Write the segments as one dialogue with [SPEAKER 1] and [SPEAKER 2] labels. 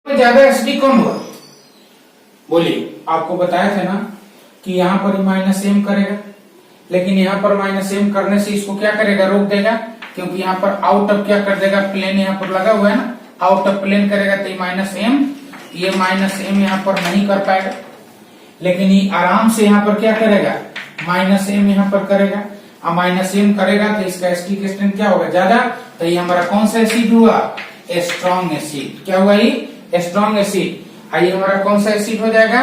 [SPEAKER 1] ज्यादा एसिडिक कौन हुआ? बोलिए, आपको बताया था ना कि यहाँ पर माइनस एम करेगा, लेकिन यहाँ पर माइनस एम करने से इसको क्या करेगा, रोक देगा, क्योंकि यहाँ पर आउट ऑफ क्या कर देगा, प्लेन यहाँ पर लगा हुआ है ना, आउट ऑफ प्लेन करेगा तो माइनस एम, ये माइनस एम यहाँ पर नहीं कर पाएगा, लेकिन ये आराम से यहाँ पर क्या करेगा, माइनस एम यहाँ पर करेगा। अब माइनस एम करेगा तो इसका एसिडिक स्ट्रेंथ क्या होगा, ज्यादा। तो ये हमारा कौन सा एसिड हुआ, स्ट्रॉन्ग एसिड। क्या हुआ, ये स्ट्रॉन्ग एसिड। आइए हमारा कौन सा एसिड हो जाएगा,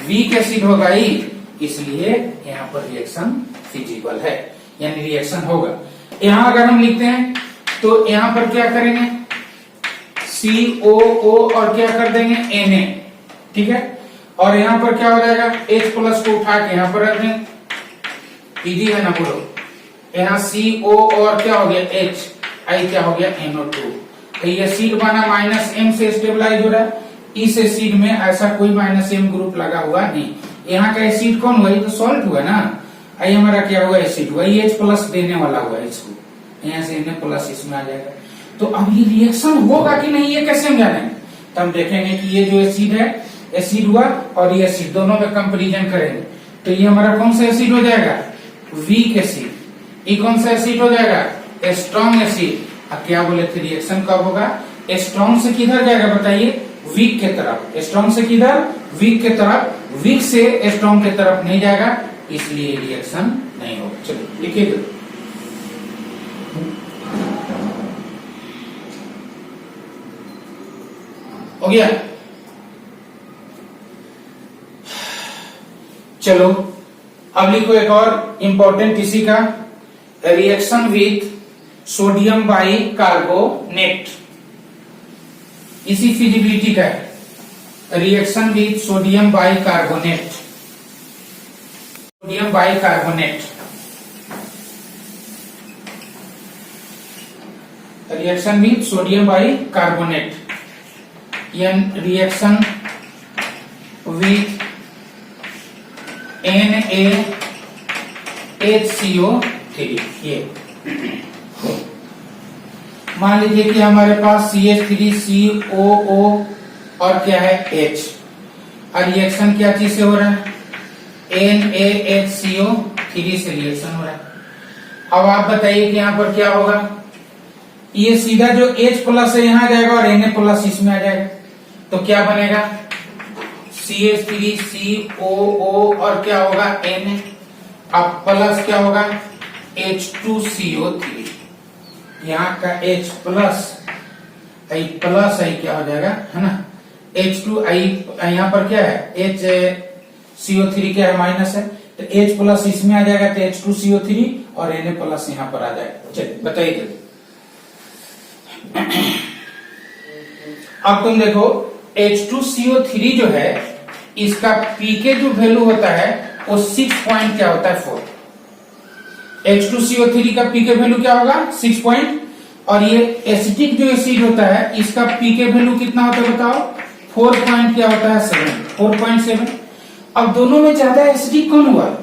[SPEAKER 1] वीक एसिड होगा ये, इसलिए यहाँ पर रिएक्शन फिजिबल है, यानी रिएक्शन होगा। यहाँ अगर हम लिखते हैं तो यहाँ पर क्या करेंगे, COO और क्या कर देंगे, Na, ठीक है। और यहाँ पर क्या हो जाएगा, H प्लस को उठा के यहाँ पर रख देंगे, इजी है ना बोलो। यहाँ CO और क्या हो गया H, आई क्या हो गया NO2। तो ये एसिड बना माइनस एम से स्टेबलाइज हो रहा है, इस एसिड में ऐसा कोई माइनस एम ग्रुप लगा हुआ नहीं। यहाँ का एसिड कौन हुआ, ये तो सॉल्ट हुआ ना, आई हमारा क्या हुआ, एसिड हुआ, ये H प्लस देने वाला हुआ है इसको, यहाँ से Na प्लस इसमें आ जाएगा। तो अब ये रिएक्शन होगा कि नहीं, ये कैसे हम जानेंगे, तो हम देखेंगे कि ये जो एसिड है, एसिड हुआ और ये एसिड, दोनों में कंपेरिजन करेंगे। तो ये हमारा कौन सा एसिड हो जाएगा, वीक एसिड। ये कौन सा एसिड हो जाएगा, स्ट्रॉन्ग एसिड। अब क्या बोले थे, रिएक्शन कब होगा, स्ट्रॉन्ग से किधर जाएगा बताइए, वीक के तरफ। स्ट्रॉन्ग से किधर, वीक के तरफ। वीक से स्ट्रॉन्ग के तरफ नहीं जाएगा, इसलिए रिएक्शन नहीं होगा। चलिए लिखिए, हो गया। चलो अब लिखो एक और इंपॉर्टेंट इसी का, reaction with sodium by carbonate, इसी फिजिबिलिटी का है, reaction with sodium by carbonate, sodium by carbonate, reaction with sodium by carbonate, reaction with NaHCO3। ये मान लीजिए कि हमारे पास CH3COO और क्या है H, और रिएक्शन क्या चीज से हो रहा है, NaHCO3 से रिएक्शन हो रहा है। अब आप बताइए कि यहाँ पर क्या होगा, ये सीधा जो H प्लस है यहाँ जाएगा और Na प्लस इसमें आ जाएगा, तो क्या बनेगा, CH3COO और क्या होगा Na, अब प्लस क्या होगा H2CO3, यहाँ का H प्लस आई प्लस आई क्या हो जाएगा, है ना, H2 आई, यहाँ पर क्या है HCO3 क्या है, माइनस है, तो H प्लस इसमें आ जाएगा तो H2CO3 और Na प्लस यहाँ पर आ जाएगा। चलिए बताइए, अब तुम देखो H2CO3 जो है, इसका पीके जो वैल्यू होता है वो 6 पॉइंट क्या होता है 4। H2CO3 का पीके वैल्यू क्या होगा 6 पॉइंट, और ये एसिटिक जो एसिड होता है इसका पीके वैल्यू कितना होता है बताओ, 4 पॉइंट क्या होता है 7, 4.7। अब दोनों में ज्यादा एसिटिक कौन हुआ,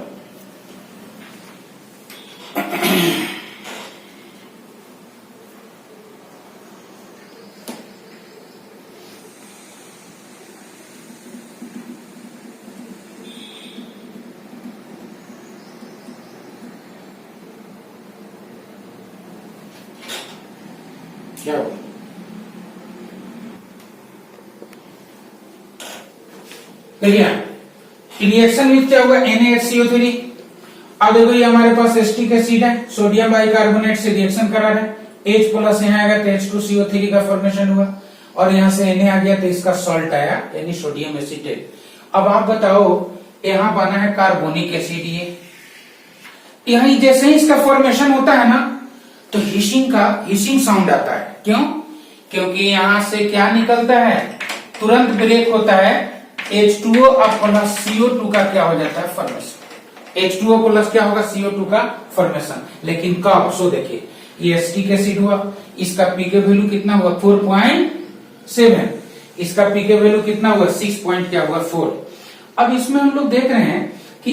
[SPEAKER 1] क्या होगा, देखिए रिएक्शन विथ क्या होगा NaHCO3। अब देखो ये हमारे पास एसिटिक एसिड है, सोडियम बाइकार्बोनेट से रिएक्शन करा रहे हैं, H प्लस यहाँ आएगा तो H2CO3 का फॉर्मेशन हुआ, और यहाँ से Na आ गया तो इसका सॉल्ट आया, यानी सोडियम एसिटेट। अब आप बताओ, यहाँ बना है कार्बोनिक एसिड, ये यहाँ जैसे ही इसका फॉर्मेशन होता है ना तो हिसिंग साउंड आता है। क्यों, क्योंकि यहाँ से क्या निकलता है, तुरंत ब्रेक होता है, H2O और प्लस CO2 का क्या हो जाता है फॉर्मेशन, H2O प्लस क्या होगा CO2 का फॉर्मेशन। लेकिन कब, सो देखिए ये एसिटिक एसिड हुआ, इसका पीके वैल्यू कितना हुआ 4.7, इसका पीके वैल्यू कितना हुआ 6 पॉइंट क्या हुआ 4। अब इसमें हम लोग देख रहे हैं कि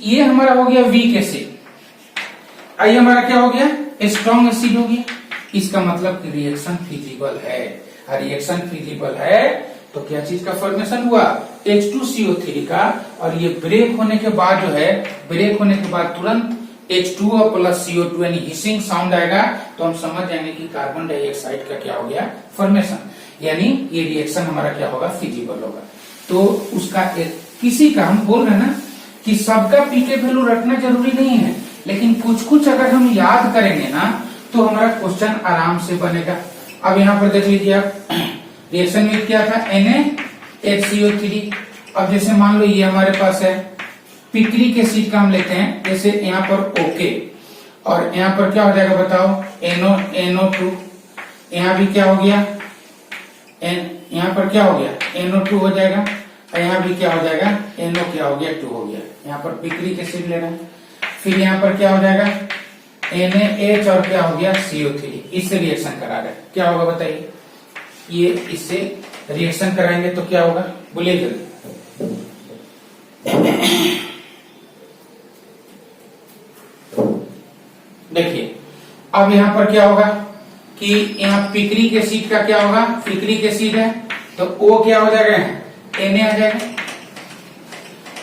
[SPEAKER 1] ये हमारा हो गया वीक एसिड, आइए हमारा क्या हो गया स्ट्रॉन्ग एसिड हो गया। इसका मतलब कि रिएक्शन फिजिबल है, रिएक्शन फिजिबल है तो क्या चीज का फॉर्मेशन हुआ, H2CO3 का। और ये ब्रेक होने के बाद जो है, ब्रेक होने के बाद तुरंत H2O प्लस CO2 यानी हिसिंग साउंड आएगा, तो हम समझ जाएंगे कि कार्बन डाइऑक्साइड का क्या हो गया फॉर्मेशन, यानी ये रिएक्शन हमारा क्या होगा, फिजिबल होगा। तो उसका किसी का हम बोल रहे हैं ना कि सबका पीके वैल्यू रखना जरूरी नहीं है, लेकिन कुछ कुछ अगर हम याद करेंगे ना तो हमारा क्वेश्चन आराम से बनेगा। अब यहाँ पर देख लीजिए आप, रिएक्शन में क्या था, NaHCO3। अब जैसे मान लो ये हमारे पास है पिक्रिक एसिड का हम लेते हैं, जैसे यहाँ पर ओके, और यहाँ पर क्या हो जाएगा बताओ, NO2। यहाँ भी क्या हो गया, यहाँ पर क्या हो गया, NO2 हो जाएगा, और यहाँ भी क्या हो जाएगा, NO क्या हो गया, 2 हो गया। यहाँ पर पिक्रिक एसिड ले रहे हैं, फिर यहाँ पर क्या हो जाएगा, NaH और क्या हो गया, CO3। इससे रिएक्शन करा रहे हैं, क्या होगा बताइए, ये इससे रिएक्शन कराएंगे तो क्या होगा, बोलिए जल्दी। देखिए अब यहाँ पर क्या होगा कि यहाँ पिक्रिक एसिड का क्या होगा, पिक्रिक एसिड है तो O क्या हो जाएगा, Na आ जाएगा।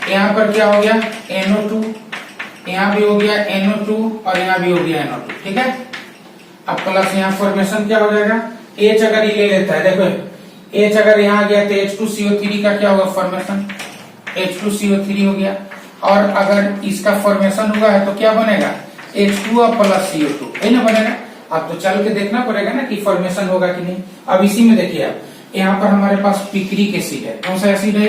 [SPEAKER 1] यहाँ पर क्या हो गया, NO2, यहाँ भी हो गया NO2 और यहाँ भी हो गया NO2, ठीक है। अब प्लस यहाँ फॉर्मेशन क्या हो जाएगा, H अगर ये ले लेता है, देखो H अगर यहाँ गया तो H2CO3 का क्या होगा फॉर्मेशन, H2CO3 हो गया। और अगर इसका फॉर्मेशन हुआ है तो क्या बनेगा, H2O प्लस CO2, है ना बनेगा। अब तो चल के देखना पड़ेगा ना कि फॉर्मेशन होगा कि नहीं। अब इसी में देखिए आप, यहाँ पर हमारे पास पिक्रिक एसिड है, कौन सा एसिड है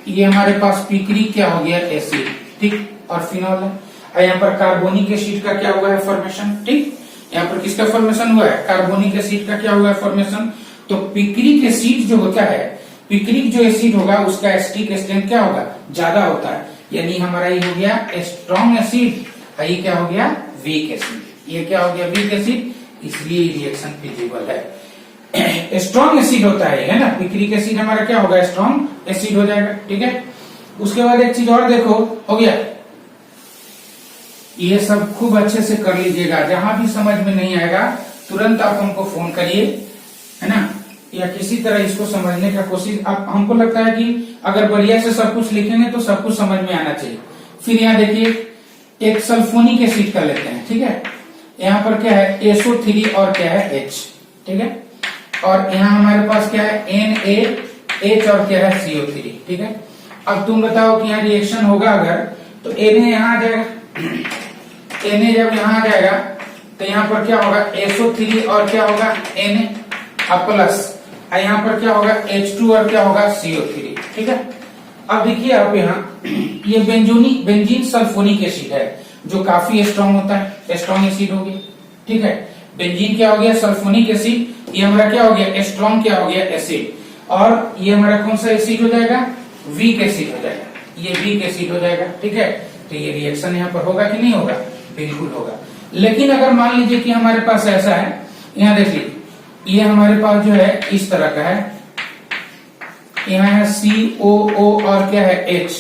[SPEAKER 1] ये हमारे पास पिक्रिक क्या हो गया एसिड, ठीक, और फिनॉल है। और यहाँ पर कार्बोनिक एसिड का क्या हुआ है फॉर्मेशन, ठीक, यहाँ पर किसका फॉर्मेशन हुआ है, कार्बोनिक एसिड का क्या हुआ है फॉर्मेशन। तो पिक्रिक एसिड जो होता है, पिक्रिक जो एसिड होगा उसका एसिटिक स्ट्रेंथ क्या होगा, ज्यादा होता है, यानी हमारा ये हो गया स्ट्रॉन्ग एसिड, ये क्या हो गया, वीक एसिड। ये क्या हो गया, वीक एसिड, इसलिए रिएक्शन फिजिबल है। स्ट्रॉन्ग एसिड होता है ना, पिक्रिक एसिड हमारा क्या होगा, स्ट्रॉन्ग एसिड हो जाएगा, ठीक है। उसके बाद एक चीज और देखो, हो गया, ये सब खूब अच्छे से कर लीजिएगा। जहां भी समझ में नहीं आएगा तुरंत आप हमको फोन करिए, है ना, या किसी तरह इसको समझने का कोशिश। अब हमको लगता है कि अगर बढ़िया से सब कुछ लिखेंगे तो सब कुछ समझ में आना चाहिए। फिर यहाँ देखिए एक सल्फोनिक एसिड का लेते हैं, ठीक है। यहाँ पर क्या है, SO3 और क्या है H, ठीक है। और यहाँ हमारे पास क्या है, NaH और क्या है CO3, ठीक है। अब तुम बताओ कि यहाँ रिएक्शन होगा अगर, तो Na यहाँ आ जाएगा, Na जब यहाँ आ जाएगा तो यहाँ पर क्या होगा, SO3 और क्या होगा Na, अब प्लस यहाँ पर क्या होगा, H2 और क्या होगा CO3, ठीक है। अब देखिए आप यहाँ ये बेंजीन सल्फोनिक एसिड है जो काफी स्ट्रॉन्ग होता है, स्ट्रॉन्ग एसिड हो गया, ठीक है। बेंजीन क्या हो गया, सल्फोनिक एसिड, ये हमारा क्या हो गया, स्ट्रॉन्ग क्या हो गया एसिड। और ये हमारा कौन सा एसिड हो जाएगा, वीक एसिड हो जाएगा, ये वीक एसिड हो जाएगा, ठीक है। तो ये रिएक्शन यहाँ पर होगा कि नहीं होगा, बिल्कुल होगा। लेकिन अगर मान लीजिए कि हमारे पास ऐसा है, यहाँ देख लीजिए ये हमारे पास जो है इस तरह का है, यहाँ है COO और क्या है H,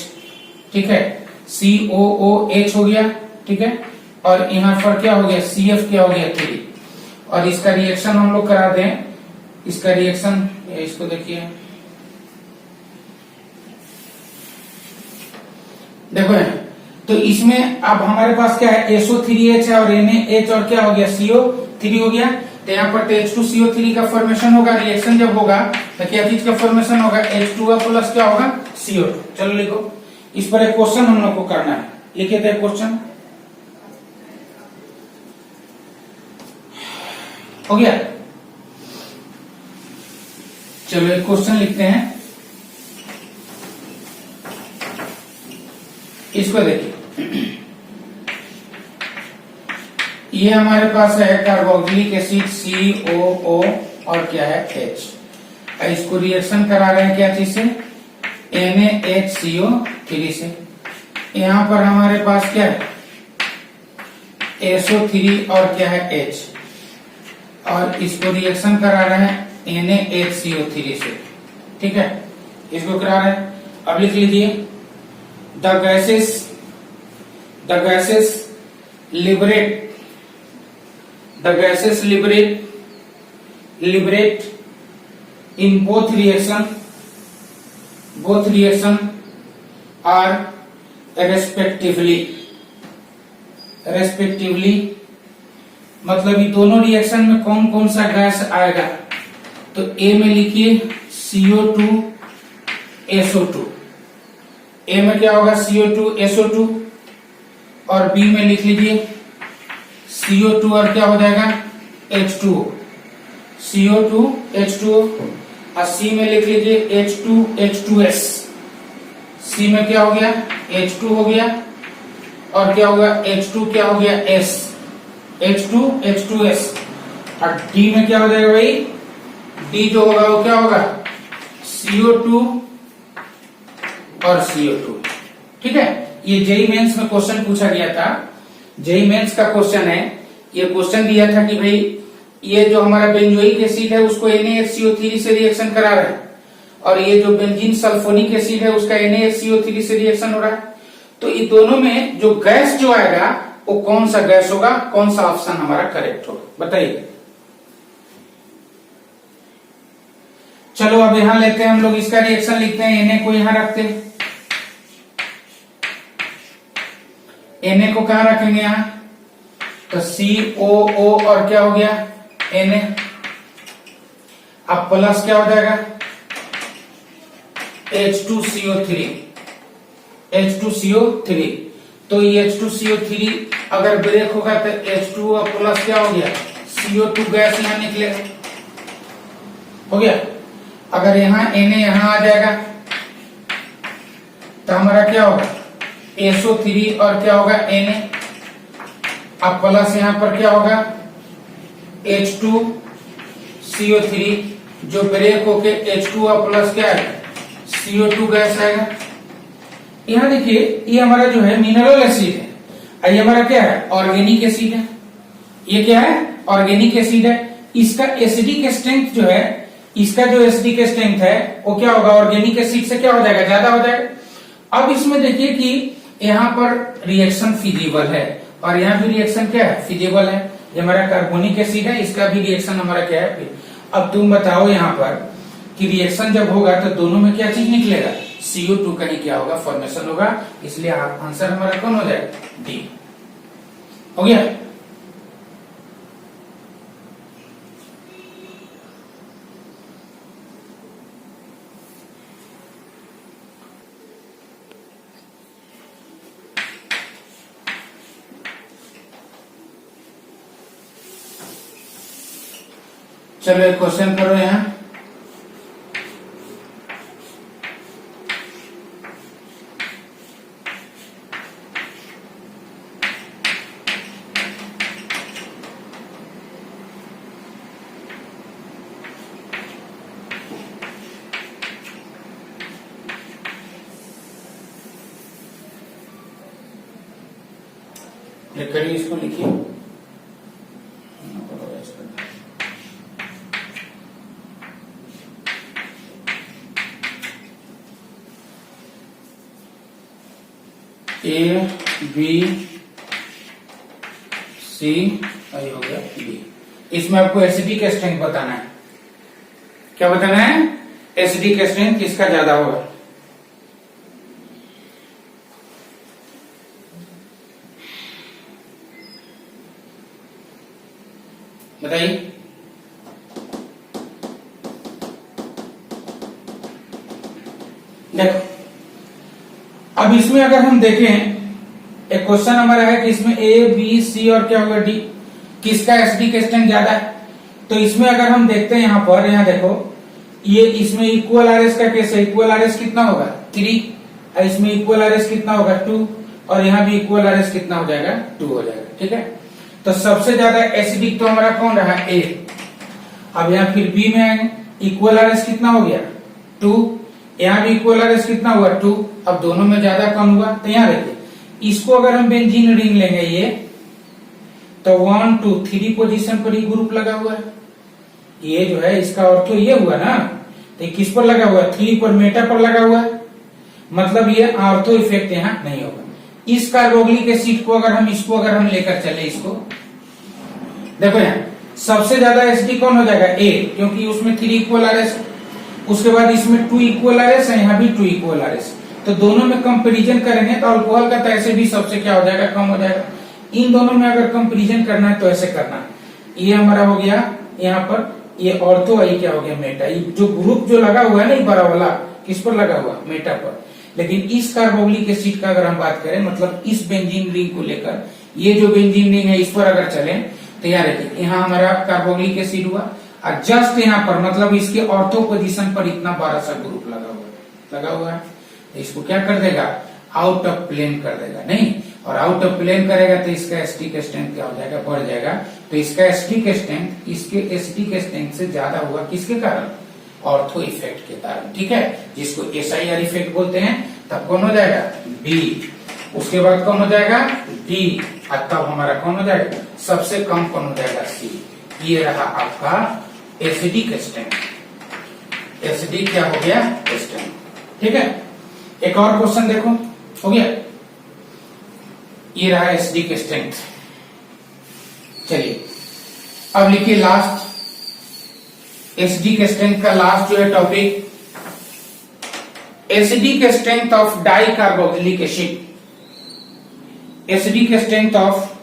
[SPEAKER 1] ठीक है, COOH हो गया, ठीक है। और यहाँ पर क्या हो गया, CF क्या हो गया 3, और इसका रिएक्शन हम लोग करा दें, इसका रिएक्शन इसको देखिए, देखो तो इसमें अब हमारे पास क्या है, SO3H है और NaH और क्या हो गया, CO3 हो गया। तो यहाँ पर H2CO3 का फॉर्मेशन होगा, रिएक्शन जब होगा तो क्या चीज का फॉर्मेशन होगा, H2O प्लस क्या होगा CO2। चलो लिखो, इस पर एक क्वेश्चन हम लोग को करना है, लिखे थे क्वेश्चन, हो गया। चलो एक क्वेश्चन लिखते हैं, इसको देखिए, ये हमारे पास है कार्बोक्सिलिक एसिड COO और क्या है H, इसको रिएक्शन करा रहे हैं क्या चीज से, NaHCO3 से। यहाँ पर हमारे पास क्या है, SO3 और क्या है H, और इसको रिएक्शन करा रहे हैं NaHCO3 से, ठीक है, इसको करा रहे हैं। अब लिख लीजिए, the gases liberate in both reaction are respectively मतलब ये दोनों रिएक्शन में कौन कौन सा गैस आएगा, तो ए में लिखिए CO2 SO2, ए में क्या होगा CO2 SO2, और बी में लिख लीजिए CO2 और क्या हो जाएगा H2O, CO2 H2O, और सी में लिख लीजिए H2 H2S, सी में क्या हो गया H2 हो गया, और क्या होगा H2 क्या हो गया S, H2 H2S, और डी में क्या हो जाएगा भाई, डी जो होगा वो क्या होगा CO2 और CO2। ठीक है, ये जेई मेंस में क्वेश्चन पूछा गया था, जेई मेंस का क्वेश्चन है। ये क्वेश्चन दिया था कि भाई ये जो हमारा बेंजोइक एसिड है उसको NaHCO3 से रिएक्शन करा रहा है, और ये जो बेंजीन सल्फोनिक एसिड है उसका NaHCO3 से रिएक्शन हो रहा है, तो ये दोनों में जो गैस जो आएगा वो कौन सा गैस होगा, कौन सा ऑप्शन हमारा करेक्ट होगा, बताइए। चलो अब यहां लेते हैं हम लोग इसका रिएक्शन, लिखते हैं Na को यहां रखते हैं, Na को कहां रखेंगे यहां, तो COO और क्या हो गया Na, अब प्लस क्या हो जाएगा H2CO3, तो ये H2CO3 अगर ब्रेक होगा तो H2 और प्लस क्या हो गया CO2 गैस यहां निकलेगा, हो गया। अगर यहां Na यहां आ जाएगा तो हमारा क्या होगा SO3 और क्या होगा Na, अब प्लस यहां पर क्या होगा H2CO3 जो ब्रेक होके H2 और प्लस क्या आएगा CO2 गैस आएगा। यहां देखिए ये हमारा जो है मिनरल एसिड है, और ये हमारा क्या है ऑर्गेनिक एसिड है, ये क्या है ऑर्गेनिक एसिड है। इसका एसिडिक स्ट्रेंथ जो है, इसका जो एसिडिक स्ट्रेंथ है वो क्या होगा ऑर्गेनिक एसिड से क्या हो जाएगा ज्यादा हो जाएगा। अब इसमें देखिए कि यहाँ पर रिएक्शन फिजिबल है, और यहाँ भी रिएक्शन क्या है फिजिबल है, ये हमारा कार्बोनिक एसिड है, इसका भी रिएक्शन हमारा क्या है। अब तुम बताओ यहाँ पर कि रिएक्शन जब होगा तो दोनों में क्या चीज निकलेगा CO2 का ही क्या होगा फॉर्मेशन होगा, इसलिए आंसर हमारा कौन हो जाएगा डी, हो गया। चलो एक क्वेश्चन करो यहां, करिए इसको लिखिए। A B C आई हो गया D, इसमें आपको एसिडिक स्ट्रेंथ बताना है, क्या बताना है एसिडिक स्ट्रेंथ किसका ज्यादा होगा। बताइए। देखो अब इसमें अगर हम देखें एक क्वेश्चन हमारा है कि इसमें A B C और क्या होगा D, किसका एसिडिक स्ट्रेंथ ज्यादा है। तो इसमें अगर हम देखते हैं यहाँ पर, यहाँ देखो ये इसमें इक्वल आरएस का केस है, इक्वल आरएस कितना होगा 3, और इसमें इक्वल आरएस कितना होगा 2, और यहाँ भी इक्वल आरएस कितना हो जाएगा 2 हो जाएगा। ठीक है, तो सबसे ज्यादा एसिडिक तो हमारा कौन रहा A। अब यहाँ फिर B में आएंगे, इक्वल आरएस कितना हो गया 2, यहाँ भी इक्वल आरएस कितना हुआ 2, अब दोनों में ज्यादा कम हुआ। तो यहाँ देखिए इसको अगर हम बेंजीन रिंग लेंगे ये, तो 1 2 3 पोजीशन पर ही ग्रुप लगा हुआ है, ये जो है इसका अर्थ तो ये हुआ ना, तो किस पर लगा हुआ 3 पर मेटा पर लगा हुआ है, मतलब ये आर्थो इफेक्ट यहाँ नहीं होगा। इस कार्बोक्सिलिक एसिड को अगर हम लेकर चले, इसको देखो यहाँ सबसे ज्यादा एसिडिक कौन हो जाएगा A, क्योंकि उसमें 3 इक्वल आरएस, उसके बाद इसमें 2 इक्वल आर एस है, यहाँ भी 2 इक्वल आर एस। तो दोनों में कंपेरिजन करेंगे तो अल्कोहल का तो ऐसे भी सबसे क्या हो जाएगा, कम हो जाएगा। इन दोनों में अगर कंपेरिजन करना है तो ऐसे करना है। ये हमारा हो गया यहाँ पर ये ऑर्थो, ये क्या हो गया मेटा। ये जो ग्रुप जो लगा हुआ है ना, ये बड़ा वाला किस पर लगा हुआ, मेटा पर। लेकिन इस कार्बोक्सिलिक एसिड का अगर हम बात करें, मतलब इस बेंजीन रिंग को लेकर, ये जो बेंजीन रिंग है इस पर अगर चले तो यहाँ देखिए, यहाँ हमारा कार्बोक्सिलिक एसिड हुआ और जस्ट यहाँ पर मतलब इसके ऑर्थो पोजीशन पर इतना बड़ा सा ग्रुप लगा हुआ है। तो इसको क्या कर देगा, आउट ऑफ प्लेन कर देगा, नहीं। और आउट ऑफ प्लेन करेगा तो इसका एस्टिक स्ट्रेंथ क्या हो जाएगा, बढ़ जाएगा। तो इसका एस्टिक स्ट्रेंथ इसके एस्टिक स्ट्रेंथ से ज्यादा हुआ, किसके कारण, ऑर्थो इफेक्ट के कारण, ठीक है, जिसको SIR इफेक्ट बोलते हैं। तब कौन हो जाएगा, B। उसके बाद कौन हो जाएगा, D। और तब हमारा कौन हो जाएगा, सबसे कम कौन हो जाएगा, C। ये रहा आपका एसिडिक स्ट्रेंथ। एसिडिक क्या हो गया, स्ट्रेंथ, ठीक है। एक और क्वेश्चन देखो, हो गया। ये रहा एसिडिक स्ट्रेंथ। चलिए अब लिखिए लास्ट, एसिडिक स्ट्रेंथ का लास्ट जो है topic, acidic strength of di carboxylic acid. Acidic strength of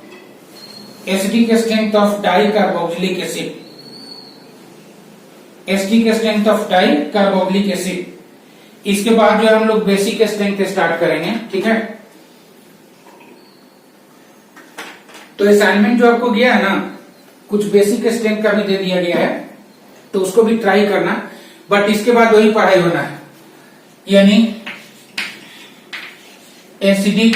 [SPEAKER 1] di carboxylic acid. Acidic strength of di carboxylic acid. इसके बाद जो है हम लोग बेसिक स्ट्रेंथ स्टार्ट करेंगे, ठीक है। तो असाइनमेंट जो आपको गया है ना, कुछ बेसिक स्ट्रेंथ का भी दे दिया गया है, तो उसको भी ट्राई करना। बट इसके बाद वही पढ़ाई होना है, यानी acidic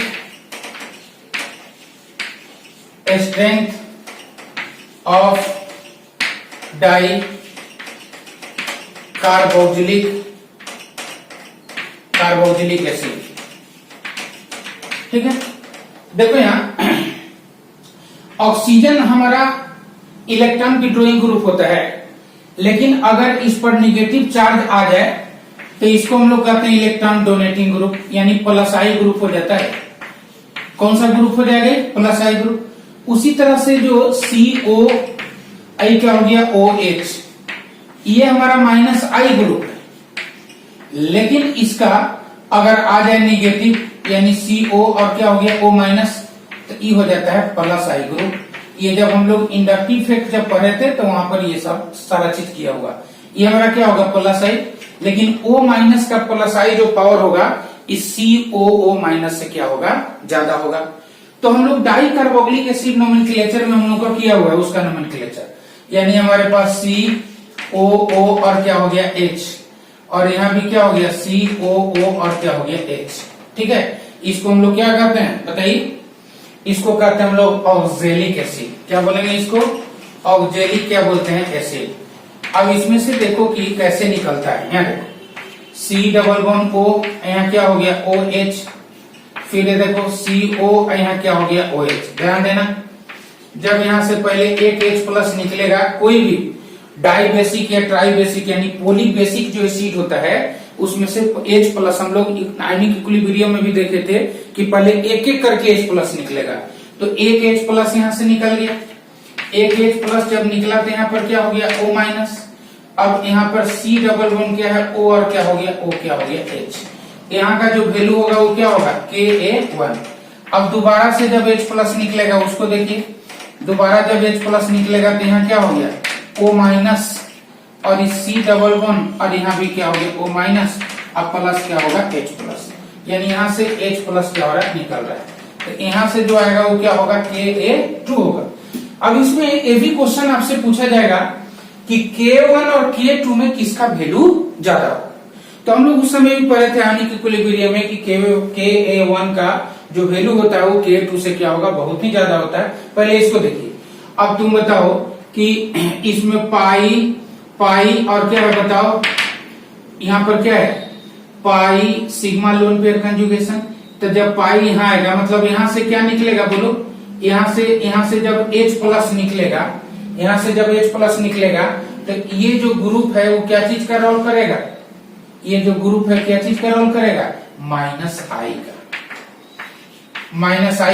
[SPEAKER 1] strength of di carboxylic acid, ठीक है। देखो यहां ऑक्सीजन हमारा इलेक्ट्रॉन विड्रॉइंग ग्रुप होता है, लेकिन अगर इस पर निगेटिव चार्ज आ जाए तो इसको हम लोग कहते हैं इलेक्ट्रॉन डोनेटिंग ग्रुप, यानी प्लस आई ग्रुप हो जाता है। कौन सा ग्रुप हो जाएगा, प्लस आई ग्रुप। उसी तरह से जो CO आई क्या हो गया, OH, ये हमारा माइनस आई ग्रुप है, लेकिन इसका अगर आ जाए निगेटिव, यानी CO और क्या हो गया O माइनस, तो ये हो जाता है प्लस आई ग्रुप। ये जब हम लोग इंडक्टिव इफेक्ट जब पढ़े थे तो वहां पर ये सब सारा चीज किया हुआ। ये हमारा क्या होगा, प्लस आई, लेकिन O माइनस का प्लस आई जो पावर होगा इस COO माइनस से क्या होगा, ज्यादा होगा। तो हम लोग डाई कार्बोक्सिलिक एसिड नोमेनक्लेचर में हम लोग का किया हुआ है उसका नोमेनक्लेचर, यानी हमारे पास COO और क्या हो गया H, और यहाँ भी क्या हो गया COO और क्या हो गया H, ठीक है। इसको हम लोग क्या कहते हैं बताइए, इसको कहते हैं हम लोग ऑक्जेलिक एसिड। क्या बोलेंगे इसको, ऑक्जेलिक क्या बोलते हैं, एसिड। अब इसमें से देखो कि कैसे निकलता है, यहाँ देखो C डबल बॉन्ड O, यहाँ क्या हो गया OH, फिर ये देखो CO, यहाँ क्या हो गया OH। ध्यान देना, जब यहाँ से पहले एक H प्लस निकलेगा, कोई भी डाई बेसिक या ट्राई बेसिक यानी पोली बेसिक जो एसिड होता है उसमें से H प्लस, हम लोग आयनिक इक्विलिब्रियम में भी देखे थे कि पहले एक एक करके H प्लस निकलेगा। तो एक H प्लस यहाँ से निकल गया, एक H प्लस जब निकला तो यहाँ पर क्या हो गया O माइनस। अब यहाँ पर C डबल बॉन्ड क्या है O और क्या हो गया O, क्या हो गया H। यहाँ का जो वैल्यू होगा वो क्या होगा Ka1। अब दोबारा से जब H प्लस निकलेगा उसको देखिए, दोबारा जब H प्लस निकलेगा तो यहाँ क्या हो गया O माइनस, और इस C डबल बॉन्ड और यहाँ भी क्या हो गया O माइनस, अब प्लस क्या होगा H प्लस, यानी यहाँ से H प्लस क्या हो रहा है, निकल रहा है। तो यहाँ से जो आएगा वो क्या होगा Ka2 होगा। अब इसमें ये भी क्वेश्चन आपसे पूछा जाएगा कि K1 और K2 में किसका वैल्यू ज्यादा होगा। तो हम लोग उस समय भी पढ़े थे आयनिक इक्विलिब्रियम में कि Ka1 का जो वैल्यू होता है वो Ka2 से क्या होगा, बहुत ही ज्यादा होता है। पहले इसको देखिए, अब तुम बताओ कि इसमें पाई और क्या है बताओ, यहाँ पर क्या है pi sigma lone pair conjugation. तो जब पाई यहाँ आएगा मतलब यहाँ से क्या निकलेगा बोलो, यहाँ से जब H प्लस निकलेगा, यहाँ से जब H प्लस निकलेगा तो ये जो ग्रुप है वो क्या चीज का रोल करेगा, ये जो ग्रुप है क्या चीज का रोल करेगा, माइनस आई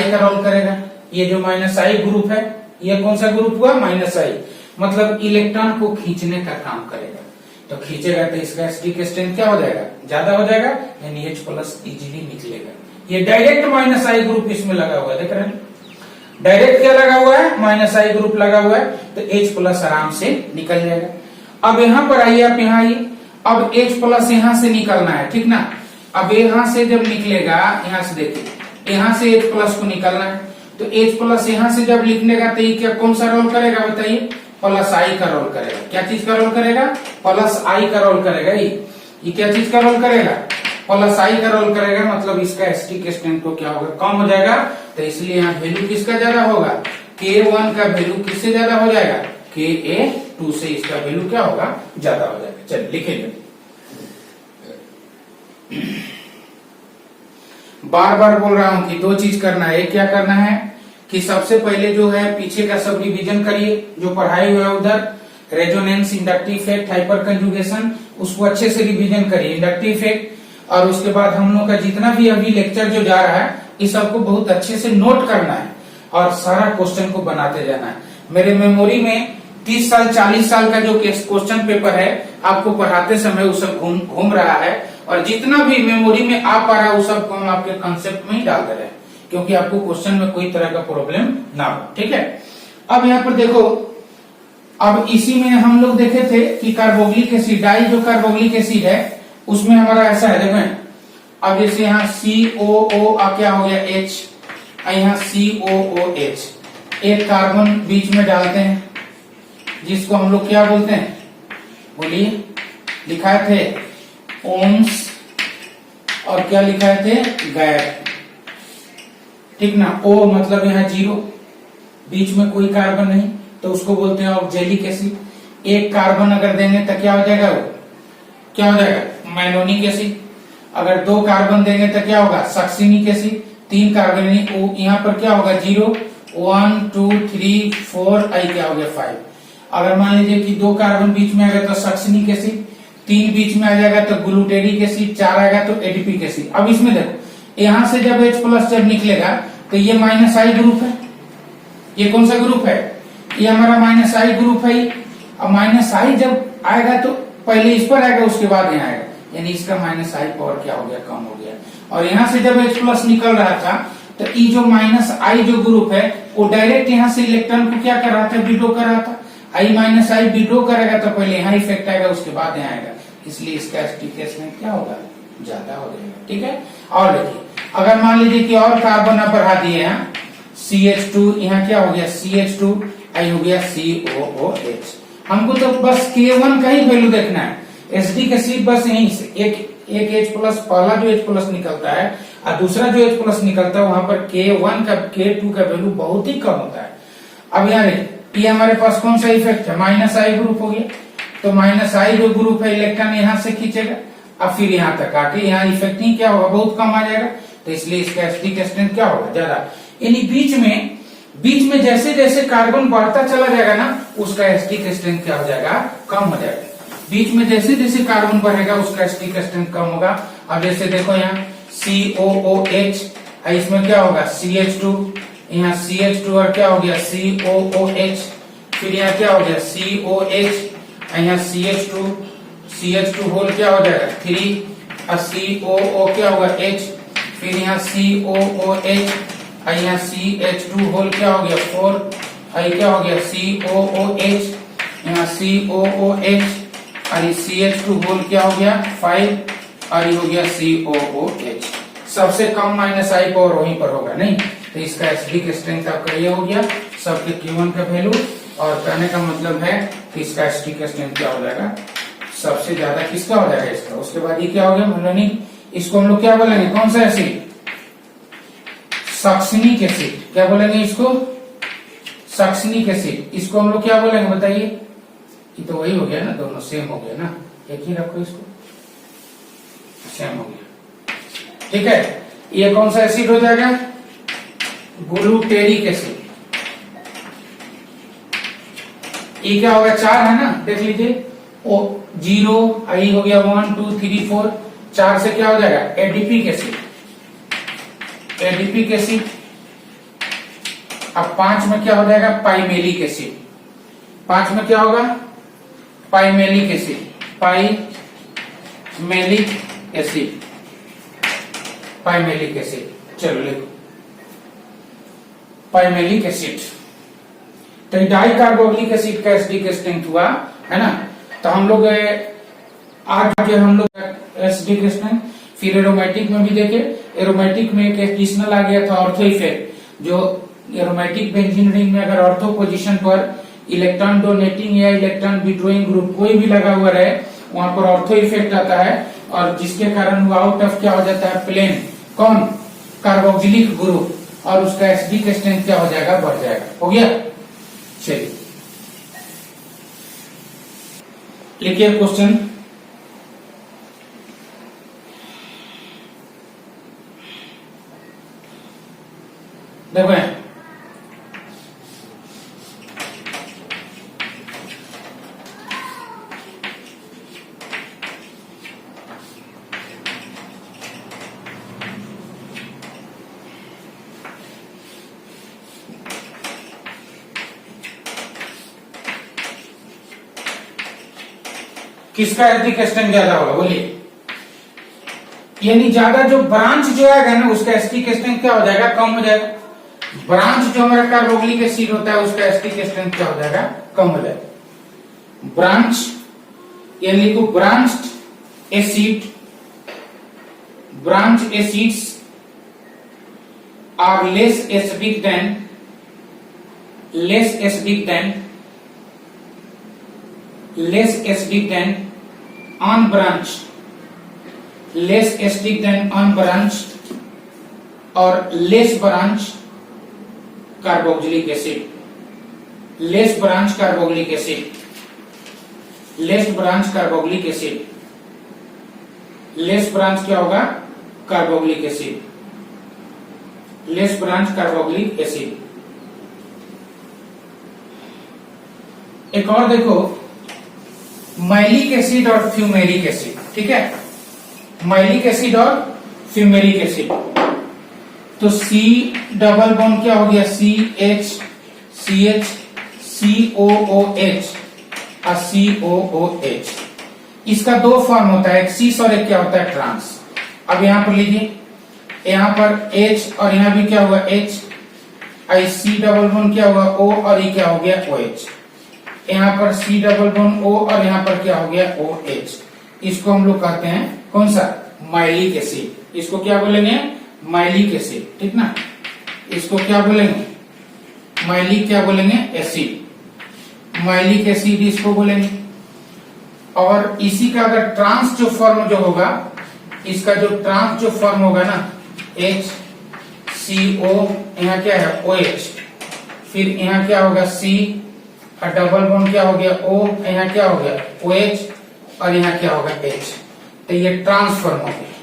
[SPEAKER 1] का रोल करेगा। ये जो माइनस आई ग्रुप है ये कौन सा ग्रुप हुआ, माइनस आई, मतलब इलेक्ट्रॉन को खींचने का काम करेगा। तो खींचेगा तो इसका एसिडिक स्ट्रेंथ क्या हो जाएगा, ज्यादा हो जाएगा, यानी H प्लस इजीली निकलेगा। ये डायरेक्ट माइनस आई ग्रुप इसमें लगा हुआ है, देख रहे हैं, डायरेक्ट क्या लगा हुआ है, माइनस आई ग्रुप लगा हुआ है, तो H प्लस आराम से निकल जाएगा। अब यहां पर आइए, आप यहाँ आइए, अब H प्लस यहां से निकलना है, ठीक ना। अब यहां से जब निकलेगा, यहां से देखिए, यहां से H प्लस को निकलना है, तो H प्लस यहां से जब लिखनेगा तो ये क्या कौन सा रोल करेगा बताइए, प्लस आई का रोल करेगा। क्या चीज का रोल करेगा, प्लस आई का रोल करेगा। ये क्या चीज का रोल करेगा, प्लस आई का रोल करेगा, मतलब इसका एसिडिक स्ट्रेंथ को क्या होगा, कम हो जाएगा। तो इसलिए यहाँ वैल्यू किसका ज्यादा होगा, K1 का वैल्यू किससे ज्यादा हो जाएगा, Ka2 से इसका वैल्यू क्या होगा, ज्यादा हो जाएगा। चलिए लिखेंगे, बार बार बोल रहा हूं कि दो चीज करना है। एक क्या करना है कि सबसे पहले जो है पीछे का सब रिवीजन करिए, जो पढ़ाई हुआ है उधर, resonance, inductive effect, hyper conjugation, उसको अच्छे से रिवीजन करिए, इंडक्टिव इफेक्ट। और उसके बाद हम लोग का जितना भी अभी लेक्चर जो जा रहा है, इस सबको बहुत अच्छे से नोट करना है और सारा क्वेश्चन को बनाते जाना है। मेरे मेमोरी में 30 साल 40 साल का जो क्वेश्चन पेपर है, आपको पढ़ाते समय वो सब घूम रहा है, और जितना भी मेमोरी में आ पा रहा है वो सब को हम आपके कंसेप्ट में ही डाल दे रहे हैं, क्योंकि आपको क्वेश्चन में कोई तरह का प्रॉब्लम ना हो, ठीक है। अब यहाँ पर देखो, अब इसी में हम लोग देखे थे कि कार्बोक्सिलिक एसिड, डाई जो कार्बोक्सिलिक एसिड है उसमें हमारा ऐसा है, देखो अब जैसे यहाँ COO क्या हो गया H, यहाँ COOH, एक कार्बन बीच में डालते हैं, जिसको हम लोग क्या बोलते हैं, बोलिए, लिखाए थे ओम्स, और क्या लिखाए थे, गैप, ठीक ना। O मतलब यहाँ 0, बीच में कोई कार्बन नहीं, तो उसको बोलते हैं ऑक्जेलिक एसिड। एक कार्बन अगर देंगे तो क्या हो जाएगा, वो क्या हो जाएगा, मैनोनिक एसिड। अगर 2 कार्बन देंगे तो क्या होगा, सक्सिनिक एसिड। 3 कार्बन, यहाँ पर क्या होगा, 0, 1 2 3 4, आई क्या हो गया 5। अगर मान लीजिए कि 2 कार्बन बीच में आ गया तो सक्सिनिक एसिड, 3 बीच में आ जाएगा तो ग्लूटेरिक एसिड, 4 आएगा तो एडिपिक एसिड। अब इसमें देखो, यहां से जब H प्लस जब निकलेगा तो ये माइनस आई ग्रुप है, ये कौन सा ग्रुप है, ये हमारा माइनस आई ग्रुप है। अब माइनस आई जब आएगा तो पहले इस पर आएगा, उसके बाद यहाँ आएगा, यानी इसका माइनस आई पावर क्या हो गया, कम हो गया। और यहाँ से जब H प्लस निकल रहा था तो ये जो माइनस आई जो ग्रुप है वो डायरेक्ट यहाँ से इलेक्ट्रॉन को क्या कर रहा था, विड्रॉ कर रहा था। आई माइनस आई विड्रॉ करेगा तो पहले यहाँ इफेक्ट आएगा, उसके बाद यहाँ आएगा, इसलिए इसका एसिडिक में क्या होगा, ज्यादा हो जाएगा, ठीक है। और देखिए, अगर मान लीजिए कि और कार्बन आप बढ़ा दिए यहाँ CH2, यहाँ क्या हो गया CH2, आई हो गया COOH। हमको तो बस K1 का ही वैल्यू देखना है, एसिडिक एसिड बस यहीं से एक H प्लस, पहला जो H प्लस निकलता है और दूसरा जो H प्लस निकलता है, वहां पर K1 का K2 का वैल्यू बहुत ही कम होता है। अब यहाँ ये हमारे पास कौन सा इफेक्ट है, माइनस आई ग्रुप हो गया, तो माइनस आई जो ग्रुप है इलेक्ट्रॉन यहाँ से खींचेगा, अब फिर यहाँ तक आके यहाँ इफेक्ट ही क्या होगा, बहुत कम आ जाएगा, तो इसलिए इसका एसिडिक स्ट्रेंथ क्या होगा, ज्यादा। यानी बीच में जैसे जैसे कार्बन बढ़ता चला जाएगा ना, उसका एसिडिक स्ट्रेंथ क्या हो जाएगा, कम हो जाएगा। बीच में जैसे जैसे कार्बन बढ़ेगा उसका एसिडिक स्ट्रेंथ कम होगा। अब जैसे देखो यहाँ COOH, इसमें क्या होगा CH2, यहाँ CH2 और क्या हो गया COOH, फिर यहाँ क्या हो गया COH, यहाँ CH2 होल क्या हो जाएगा 3, और COO क्या होगा H, फिर यहाँ COOH, यहाँ CH2 होल क्या हो गया 4, क्या हो गया COOH, यहाँ COOH, और CH2 होल क्या हो गया 5, और ये हो गया COOH। सबसे कम माइनस आई पावर वहीं पर होगा, नहीं तो इसका एसिडिक स्ट्रेंथ आपका ये हो गया, सबके Q1 का वैल्यू। और कहने का मतलब है कि इसका एसिडिक स्ट्रेंथ क्या हो जाएगा, सबसे ज्यादा किसका हो जाएगा, इसका। उसके बाद ये क्या हो गया मैलोनिक, इसको हम लोग क्या बोलेंगे, कौन सा एसिड, सक्सिनिक एसिड। क्या बोलेंगे इसको, सक्सिनिक एसिड। इसको हम लोग क्या बोलेंगे बताइए, ये तो वही हो गया ना, दोनों सेम हो गया ना, एक ही रखो, इसको सेम हो गया, ठीक है। ये कौन सा एसिड हो जाएगा, ग्लूटेरिक एसिड। ये क्या होगा 4 है ना, देख लीजिए, ओ 0, आई हो गया 1 2 3 4, 4 से क्या हो जाएगा एडिपिक एसिड, एडिपिक एसिड। अब 5 में क्या हो जाएगा पाइमेलिक एसिड, 5 में क्या होगा pimelic acid. Pimelic acid, pimelic acid. चलो लिखो पाइमेलिक एसिड। तो डाई कार्बोक्सिलिक एसिड का एसिडिक स्ट्रेंथ हुआ है ना। तो हम लोग आज हम लोग एसिडिक स्ट्रेंथ, फिर एरोमेटिक में भी देखे। एरोमेटिक में एक एडिशनल आ गया था ऑर्थो इफेक्ट, जो एरोमेटिक बेंजीन रिंग में अगर ऑर्थो पोजीशन पर इलेक्ट्रॉन डोनेटिंग या इलेक्ट्रॉन विड्रॉइंग ग्रुप कोई भी लगा हुआ रहे, वहां पर ऑर्थो इफेक्ट आता है, और जिसके कारण वो आउट ऑफ क्या हो जाता है, प्लेन, कौन, कार्बोक्सिलिक ग्रुप, और उसका एसिडिक स्ट्रेंथ क्या हो जाएगा, बढ़ जाएगा। हो गया। चलिए लिखिए क्वेश्चन। देखो किसका एसिडिक स्ट्रेंथ ज्यादा होगा, बोलिए। यानी ज्यादा जो ब्रांच जो आएगा ना, उसका एसिडिक स्ट्रेंथ क्या हो जाएगा, कम हो जाएगा। ब्रांच जो हमारा कार्बोक्सिलिक एसिड होता है, उसका एसिडिक स्ट्रेंथ क्या हो जाएगा, कम हो जाएगा। ब्रांच यानी लिखो branched acid, branch acids are less acidic than unbranched, less acidic than unbranched or less branch carboxylic acid, less branch carboxylic acid, less branch carboxylic acid, less branch क्या होगा, carboxylic acid, less branch carboxylic acid. एक और देखो, malic acid और fumaric acid, ठीक है, malic acid और fumaric acid. तो सी डबल बॉन्ड क्या हो गया, CH COOH और COOH। इसका दो फॉर्म होता है, एक सीस और एक क्या होता है, ट्रांस। अब यहां पर लीजिए, यहां पर H और यहां भी क्या हुआ, H, C डबल बॉन्ड क्या हुआ, O, और ये क्या हो गया, OH। यहाँ पर C डबल बॉन्ड O और यहाँ पर क्या हो गया, OH। इसको हम लोग कहते हैं कौन सा, माइलिक एसिड। इसको क्या बोलेंगे, माइलिक एसिड, ठीक ना। इसको क्या बोलेंगे, माइलिक क्या बोलेंगे, एसिड, माइलिक एसिड इसको बोलेंगे। और इसी का अगर ट्रांस जो फॉर्म जो होगा, इसका जो ट्रांस जो फॉर्म होगा ना, HCO, यहाँ क्या है, OH, फिर यहाँ क्या होगा, C, और डबल बॉन्ड क्या हो गया, O, यहाँ क्या हो गया, OH, और यहाँ क्या होगा, H। तो ये ट्रांस फॉर्म हो गया।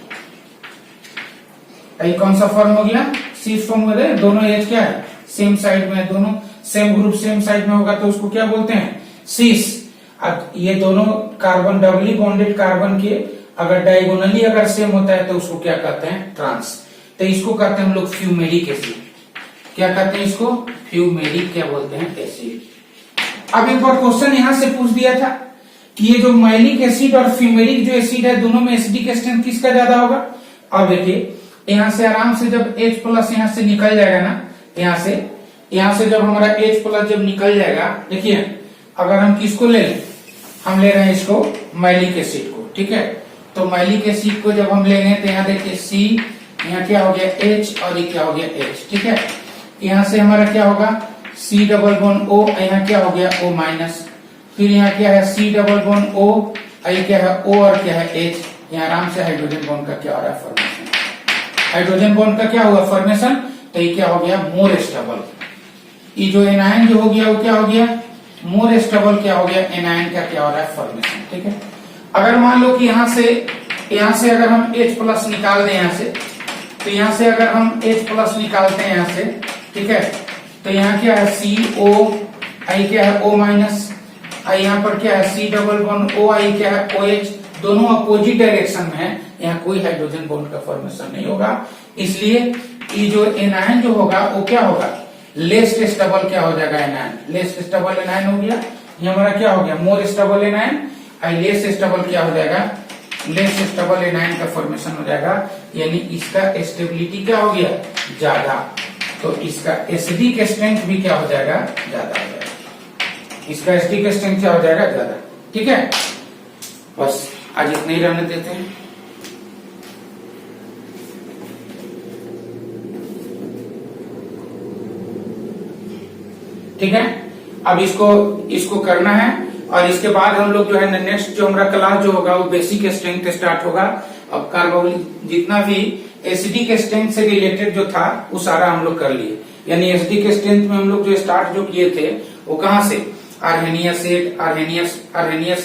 [SPEAKER 1] ये कौन सा फॉर्म हो गया, सीस फॉर्म हो गया। दोनों H क्या है, सेम साइड में, दोनों सेम ग्रुप सेम साइड में होगा, तो उसको क्या बोलते हैं, सीस। अब ये दोनों कार्बन, डबली बॉन्डेड कार्बन के अगर डायगोनली अगर सेम होता है, तो उसको क्या कहते हैं, ट्रांस। तो इसको कहते हैं हम लोग फ्यूमेरिक एसिड। क्या कहते हैं इसको, फ्यूमेरिक क्या बोलते हैं, एसिड। अब एक बार क्वेश्चन यहां से पूछ दिया था कि ये जो माइलिक एसिड और फ्यूमेरिक जो एसिड है, दोनों में एसिडिक स्ट्रेंथ किसका ज्यादा होगा। अब देखिए, यहां से आराम से जब H प्लस यहां से निकल जाएगा ना, यहां से जब हमारा H प्लस जब निकल जाएगा, देखिए अगर हम किसको ले लें, हम ले रहे हैं इसको, माइलिक एसिड को, ठीक है। तो माइलिक एसिड को जब हम लेंगे, तो यहाँ देखिए C, यहाँ क्या हो गया, H, और ये क्या हो गया, H, ठीक है। यहाँ से हमारा क्या होगा, C डबल बॉन्ड O, यहाँ क्या हो गया, O माइनस, फिर यहाँ क्या है, C डबल बॉन्ड O, ये क्या है, O, और क्या है, H। यहाँ आराम से हाइड्रोजन बॉन्ड का क्या हो रहा है, फॉर्मेशन। हाइड्रोजन बॉन्ड का क्या हुआ, फॉर्मेशन। तो ये क्या हो गया, मोर स्टेबल। ये जो एनायन जो हो गया, वो क्या हो गया, मोर स्टेबल क्या हो गया, एनायन का क्या हो रहा है, फॉर्मेशन, ठीक है। अगर मान लो कि यहाँ से अगर हम H प्लस निकाल दें यहाँ से, तो यहाँ से अगर हम H प्लस निकालते हैं यहाँ से, ठीक है, तो यहाँ क्या है, CO, आई क्या है, O माइनस, आई यहाँ पर क्या है, C डबल बॉन्ड O, आई क्या है, OH। दोनों अपोजिट डायरेक्शन में है, यहाँ कोई हाइड्रोजन बॉन्ड का फॉर्मेशन नहीं होगा। इसलिए ये जो एनायन जो होगा, वो क्या होगा, लेस स्टेबल क्या हो जाएगा, एनायन, लेस स्टेबल एनायन हो गया। ये हमारा क्या हो गया, more stable anion. Less stable क्या हो जाएगा, लेस स्टेबल एनायन का फॉर्मेशन हो जाएगा, यानी इसका स्टेबिलिटी क्या हो गया, ज्यादा, तो इसका एसिडिक स्ट्रेंथ भी क्या हो जाएगा, ज्यादा हो जाएगा, इसका एसिडिक स्ट्रेंथ क्या हो जाएगा, ज्यादा। ठीक है, बस आज इतना ही रहने देते हैं। ठीक है, अब इसको करना है, और इसके बाद हम लोग जो है नेक्स्ट जो हमारा क्लास जो होगा वो बेसिक स्ट्रेंथ स्टार्ट होगा। अब कार्बोक्सिलिक जितना भी एसिडिक स्ट्रेंथ से रिलेटेड जो था वो सारा हम लोग कर लिए, यानी एसिडिक स्ट्रेंथ में हम लोग जो स्टार्ट जो किए थे वो कहाँ से, अर्हेनियस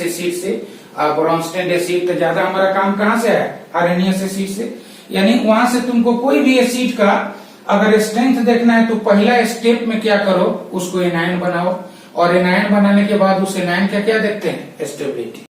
[SPEAKER 1] एसिड से, ब्रोंस्टेड एसिड, तो ज्यादा हमारा काम कहाँ से है, अर्हेनियस एसिड से, यानी वहां से तुमको कोई भी एसिड का अगर स्ट्रेंथ देखना है तो पहला स्टेप में क्या करो, उसको एनायन बनाओ, और एनायन बनाने के बाद उस एनायन का क्या देखते हैं, स्टेबिलिटी।